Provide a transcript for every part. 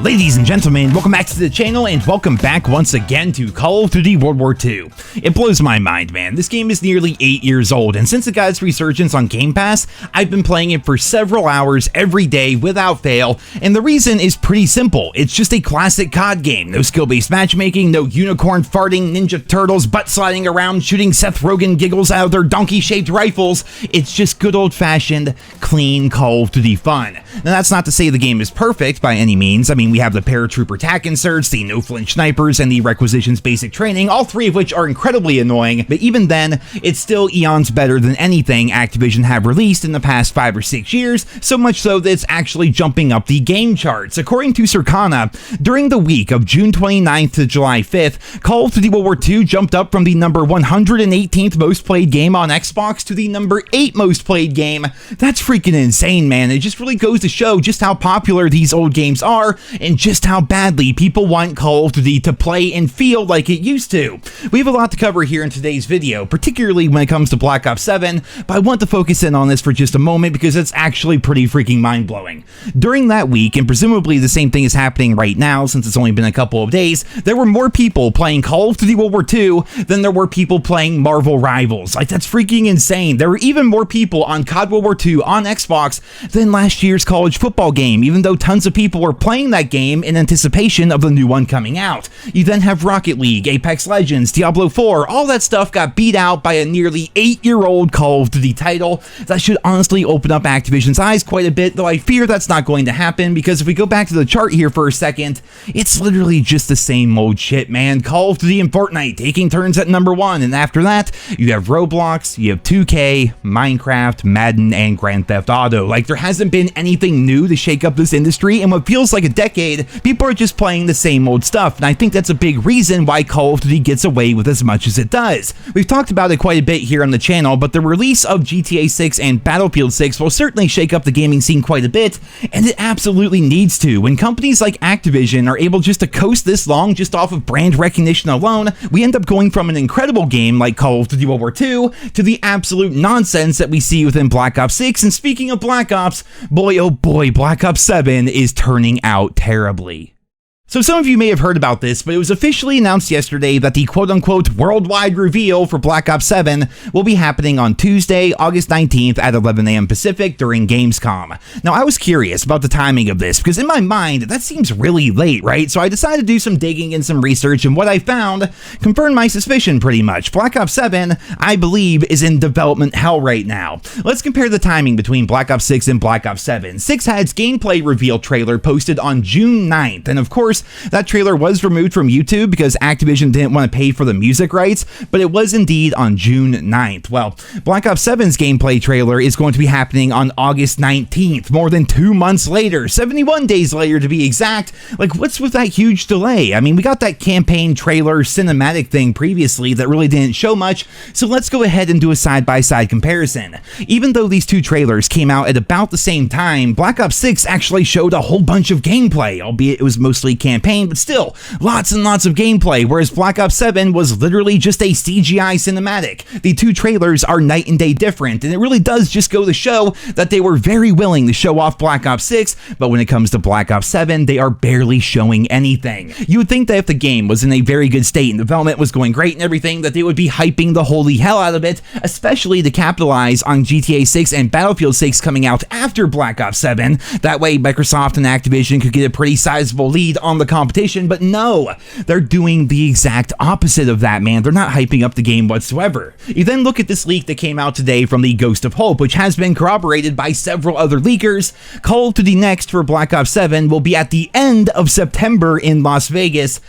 Ladies and gentlemen, welcome back to the channel and welcome back once again to Call of Duty World War II. It blows my mind, man. This game is nearly 8 years old, and since it got its resurgence on Game Pass, I've been playing it for several hours every day without fail, and the reason is pretty simple. It's just a classic COD game. No skill-based matchmaking, no unicorn farting, ninja turtles butt sliding around shooting Seth Rogen giggles out of their donkey-shaped rifles. It's just good old-fashioned, clean Call of Duty fun. Now that's not to say the game is perfect by any means. I mean, we have the paratrooper tac inserts, the no-flinch snipers, and the requisitions basic training, all three of which are incredibly annoying, but even then, it's still eons better than anything Activision have released in the past 5 or 6 years, so much so that it's actually jumping up the game charts. According to Circana, during the week of June 29th to July 5th, Call of Duty World War II jumped up from the number 118th most played game on Xbox to the number 8 most played game. That's freaking insane, man. It just really goes to show just how popular these old games are, and just how badly people want Call of Duty to play and feel like it used to. We have a lot to cover here in today's video, particularly when it comes to Black Ops 7, but I want to focus in on this for just a moment because it's actually pretty freaking mind-blowing. During that week, and presumably the same thing is happening right now since it's only been a couple of days, there were more people playing Call of Duty World War II than there were people playing Marvel Rivals. Like, that's freaking insane. There were even more people on COD World War II on Xbox than last year's college football game, even though tons of people were playing that game in anticipation of the new one coming out. You then have Rocket League, Apex Legends, Diablo 4, all that stuff got beat out by a nearly 8-year-old Call of Duty title. That should honestly open up Activision's eyes quite a bit, though I fear that's not going to happen, because if we go back to the chart here for a second, it's literally just the same old shit, man. Call of Duty and Fortnite taking turns at number 1, and after that, you have Roblox, you have 2K, Minecraft, Madden, and Grand Theft Auto. Like, there hasn't been anything new to shake up this industry, and what feels like a decade, people are just playing the same old stuff, and I think that's a big reason why Call of Duty gets away with as much as it does. We've talked about it quite a bit here on the channel, but the release of GTA 6 and Battlefield 6 will certainly shake up the gaming scene quite a bit, and it absolutely needs to. When companies like Activision are able just to coast this long just off of brand recognition alone, we end up going from an incredible game like Call of Duty World War II to the absolute nonsense that we see within Black Ops 6, and speaking of Black Ops, boy oh boy, Black Ops 7 is turning out terribly. So some of you may have heard about this, but it was officially announced yesterday that the quote-unquote worldwide reveal for Black Ops 7 will be happening on Tuesday, August 19th at 11 a.m. Pacific during Gamescom. Now, I was curious about the timing of this, because in my mind, that seems really late, right? So I decided to do some digging and some research, and what I found confirmed my suspicion pretty much. Black Ops 7, I believe, is in development hell right now. Let's compare the timing between Black Ops 6 and Black Ops 7. 6 had its gameplay reveal trailer posted on June 9th, and of course, that trailer was removed from YouTube because Activision didn't want to pay for the music rights, but it was indeed on June 9th. Well, Black Ops 7's gameplay trailer is going to be happening on August 19th, more than 2 months later, 71 days later to be exact. Like, what's with that huge delay? I mean, we got that campaign trailer cinematic thing previously that really didn't show much, so let's go ahead and do a side-by-side comparison. Even though these two trailers came out at about the same time, Black Ops 6 actually showed a whole bunch of gameplay, albeit it was mostly campaign, but still, lots and lots of gameplay, whereas Black Ops 7 was literally just a CGI cinematic. The two trailers are night and day different, and it really does just go to show that they were very willing to show off Black Ops 6, but when it comes to Black Ops 7, they are barely showing anything. You would think that if the game was in a very good state and development was going great and everything, that they would be hyping the holy hell out of it, especially to capitalize on GTA 6 and Battlefield 6 coming out after Black Ops 7. That way, Microsoft and Activision could get a pretty sizable lead on the competition, but no, they're doing the exact opposite of that, man. They're not hyping up the game whatsoever. You then look at this leak that came out today from the Ghost of Hope, which has been corroborated by several other leakers. Call of Duty Next for Black Ops 7 will be at the end of September in Las Vegas,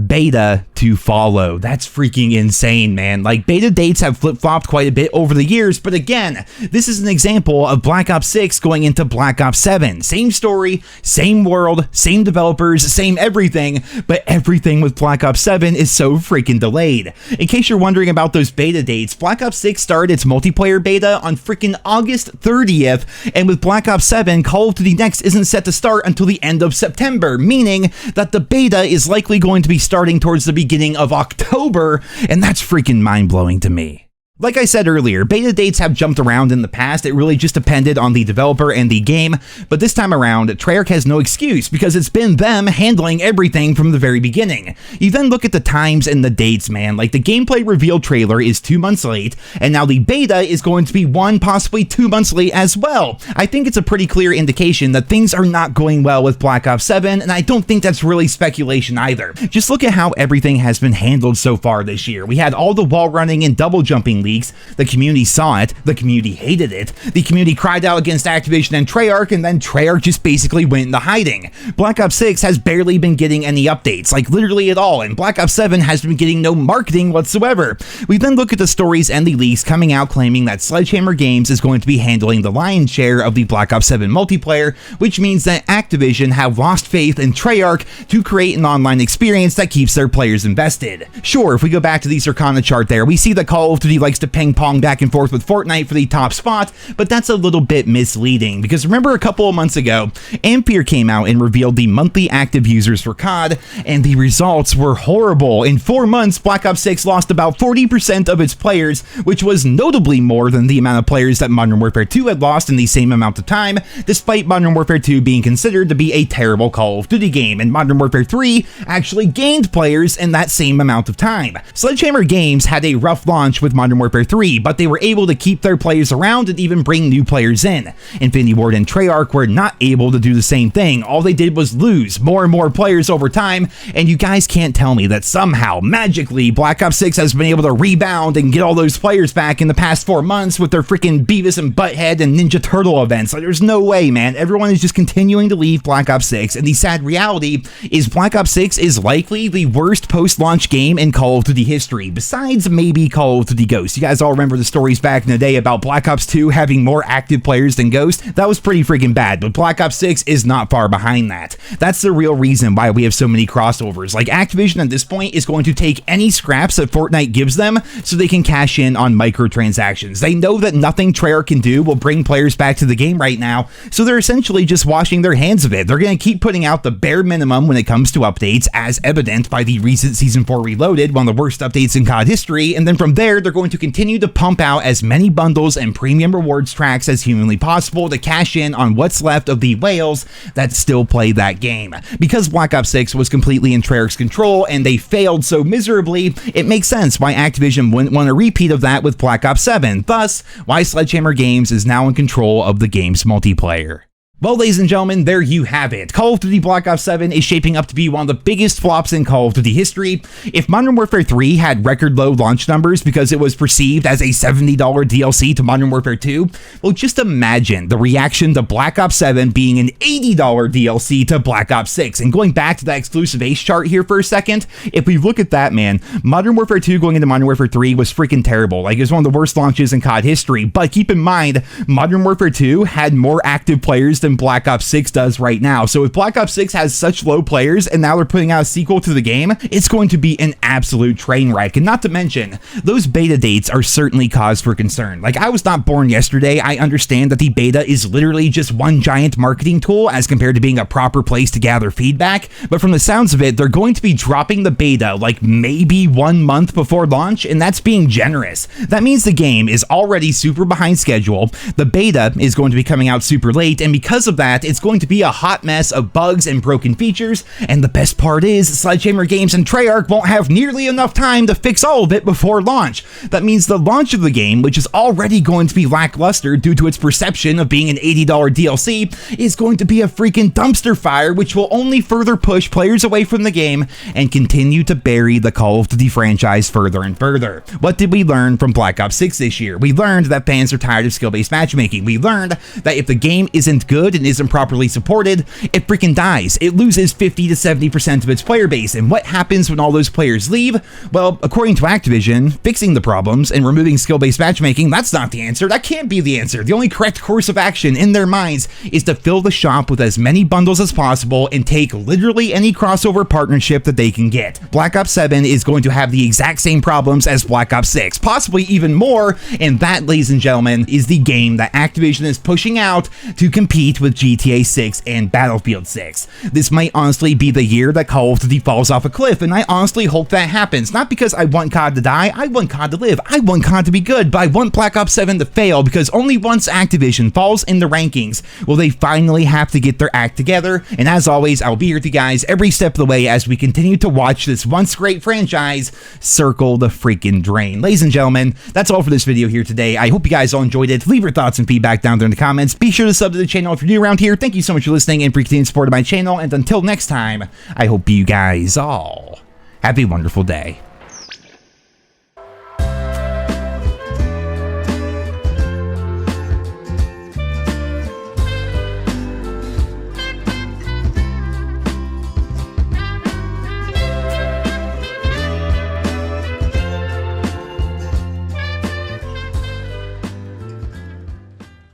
beta to follow. That's freaking insane, man. Like, beta dates have flip-flopped quite a bit over the years, but again, this is an example of Black Ops 6 going into Black Ops 7. Same story, same world, same developers, same everything, but everything with Black Ops 7 is so freaking delayed. In case you're wondering about those beta dates, Black Ops 6 started its multiplayer beta on freaking August 30th, and with Black Ops 7, Call of Duty Next isn't set to start until the end of September, meaning that the beta is likely going to be starting towards the beginning of October, and that's freaking mind-blowing to me. Like I said earlier, beta dates have jumped around in the past. It really just depended on the developer and the game, but this time around, Treyarch has no excuse because it's been them handling everything from the very beginning. You then look at the times and the dates, man. Like, the gameplay reveal trailer is 2 months late, and now the beta is going to be 1, possibly 2 months late as well. I think it's a pretty clear indication that things are not going well with Black Ops 7, and I don't think that's really speculation either. Just look at how everything has been handled so far this year. We had all the wall running and double jumping leaks. The community saw it, the community hated it, the community cried out against Activision and Treyarch, and then Treyarch just basically went into hiding. Black Ops 6 has barely been getting any updates, like literally at all, and Black Ops 7 has been getting no marketing whatsoever. We then look at the stories and the leaks coming out claiming that SHGames is going to be handling the lion's share of the Black Ops 7 multiplayer, which means that Activision have lost faith in Treyarch to create an online experience that keeps their players invested. Sure, if we go back to the Circana chart there, we see that Call of Duty likes to ping pong back and forth with Fortnite for the top spot, but that's a little bit misleading because remember a couple of months ago, Ampere came out and revealed the monthly active users for COD, and the results were horrible. In 4 months, Black Ops 6 lost about 40% of its players, which was notably more than the amount of players that Modern Warfare 2 had lost in the same amount of time, despite Modern Warfare 2 being considered to be a terrible Call of Duty game, and Modern Warfare 3 actually gained players in that same amount of time. SHGames had a rough launch with Modern Warfare 3, but they were able to keep their players around and even bring new players in. Infinity Ward and Treyarch were not able to do the same thing. All they did was lose more and more players over time, and you guys can't tell me that somehow, magically, Black Ops 6 has been able to rebound and get all those players back in the past 4 months with their freaking Beavis and Butthead and Ninja Turtle events. Like, there's no way, man. Everyone is just continuing to leave Black Ops 6, and the sad reality is Black Ops 6 is likely the worst post-launch game in Call of Duty history, besides maybe Call of Duty Ghosts. You guys all remember the stories back in the day about Black Ops 2 having more active players than Ghost? That was pretty freaking bad, but Black Ops 6 is not far behind that. That's the real reason why we have so many crossovers. Like, Activision at this point is going to take any scraps that Fortnite gives them so they can cash in on microtransactions. They know that nothing Treyarch can do will bring players back to the game right now, so they're essentially just washing their hands of it. They're going to keep putting out the bare minimum when it comes to updates, as evident by the recent Season 4 Reloaded, one of the worst updates in COD history, and then from there, they're going to continue to pump out as many bundles and premium rewards tracks as humanly possible to cash in on what's left of the whales that still play that game. Because Black Ops 6 was completely in Treyarch's control and they failed so miserably, it makes sense why Activision wouldn't want a repeat of that with Black Ops 7, thus why SledgeHammer is now in control of the game's multiplayer. Well, ladies and gentlemen, there you have it. Call of Duty Black Ops 7 is shaping up to be one of the biggest flops in Call of Duty history. If Modern Warfare 3 had record low launch numbers because it was perceived as a $70 DLC to Modern Warfare 2, well, just imagine the reaction to Black Ops 7 being an $80 DLC to Black Ops 6. And going back to that exclusive ace chart here for a second, if we look at that, man, Modern Warfare 2 going into Modern Warfare 3 was freaking terrible. Like, it was one of the worst launches in COD history. But keep in mind, Modern Warfare 2 had more active players than Black Ops 6 does right now. So if Black Ops 6 has such low players and now they're putting out a sequel to the game, it's going to be an absolute train wreck. And not to mention, those beta dates are certainly cause for concern. Like, I was not born yesterday. I understand that the beta is literally just one giant marketing tool as compared to being a proper place to gather feedback. But from the sounds of it, they're going to be dropping the beta like maybe 1 month before launch, and that's being generous. That means the game is already super behind schedule. The beta is going to be coming out super late, and because of that, it's going to be a hot mess of bugs and broken features, and the best part is SledgeHammer and Treyarch won't have nearly enough time to fix all of it before launch. That means the launch of the game, which is already going to be lackluster due to its perception of being an $80 DLC, is going to be a freaking dumpster fire, which will only further push players away from the game and continue to bury the Call of Duty franchise further and further. What did we learn from Black Ops 6 this year? We learned that fans are tired of skill-based matchmaking. We learned that if the game isn't good and isn't properly supported, it freaking dies. It loses 50 to 70% of its player base. And what happens when all those players leave? Well, according to Activision, fixing the problems and removing skill-based matchmaking, that's not the answer. That can't be the answer. The only correct course of action in their minds is to fill the shop with as many bundles as possible and take literally any crossover partnership that they can get. Black Ops 7 is going to have the exact same problems as Black Ops 6, possibly even more, and that, ladies and gentlemen, is the game that Activision is pushing out to compete hit with GTA 6 and Battlefield 6. This might honestly be the year that Call of Duty falls off a cliff, and I honestly hope that happens. Not because I want COD to die, I want COD to live, I want COD to be good, but I want Black Ops 7 to fail, because only once Activision falls in the rankings will they finally have to get their act together. And as always, I will be here with you guys every step of the way as we continue to watch this once great franchise circle the freaking drain. Ladies and gentlemen, that's all for this video here today. I hope you guys all enjoyed it. Leave your thoughts and feedback down there in the comments. Be sure to sub to the channel if you're new around here. Thank you so much for listening and for continuing support of my channel. And until next time, I hope you guys all have a wonderful day.